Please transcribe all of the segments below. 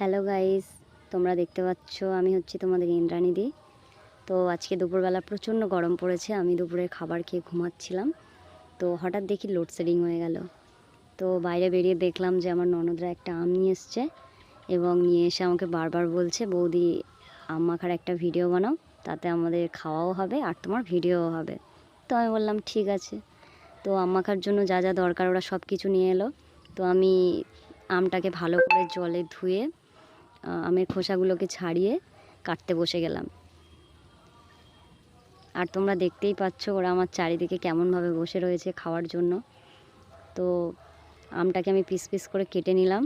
Hello guys, তোমরা দেখতে পাচ্ছ আমি হচ্ছি তোমাদের ইন্দ্রাণীদি। তো আজকে দুপুরবেলা প্রচণ্ড গরম পড়েছে। আমি দুপুরে খাবার খেয়ে ঘুমাচ্ছিলাম, তো হঠাৎ দেখি লোডশেডিং হয়ে গেল। তো বাইরে বেরিয়ে দেখলাম যে আমার ননদরা একটা আম নিয়ে এসছে এবং নিয়ে এসে আমাকে বারবার বলছে, বৌদি আম মাখার একটা ভিডিও বানাও, তাতে আমাদের খাওয়াও হবে আর তোমার ভিডিওও হবে। তো আমি বললাম ঠিক আছে। তো আম মাখার জন্য যা যা দরকার ওরা সব কিছু নিয়ে এলো। তো আমি আমটাকে ভালো করে জলে ধুয়ে আমের খোসাগুলোকে ছাড়িয়ে কাটতে বসে গেলাম। আর তোমরা দেখতেই পাচ্ছ ওরা আমার চারিদিকে কেমনভাবে বসে রয়েছে খাওয়ার জন্য। তো আমটাকে আমি পিস পিস করে কেটে নিলাম।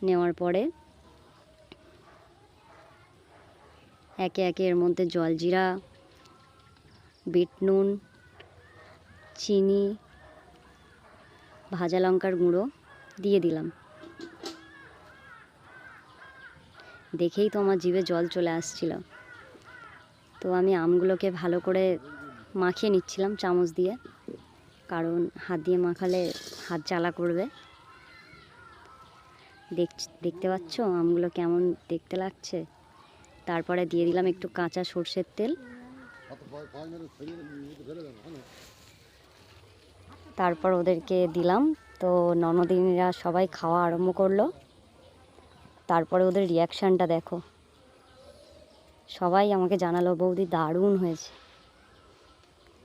নেওয়ার পরে একে একে এর মধ্যে জলজিরা, বিট নুন, চিনি, ভাজা লঙ্কার গুঁড়ো দিয়ে দিলাম। দেখেই তো আমার জিভে জল চলে আসছিল। তো আমি আমগুলোকে ভালো করে মাখিয়ে নিচ্ছিলাম চামচ দিয়ে, কারণ হাত দিয়ে মাখালে হাত জ্বালা করবে। দেখতে পাচ্ছ আমগুলো কেমন দেখতে লাগছে। তারপরে দিয়ে দিলাম একটু কাঁচা সর্ষের তেল। তারপর ওদেরকে দিলাম। তো ননদিনীরা সবাই খাওয়া আরম্ভ করলো। তারপরে ওদের রিয়াকশানটা দেখো, সবাই আমাকে জানালো বৌদি দারুণ হয়েছে।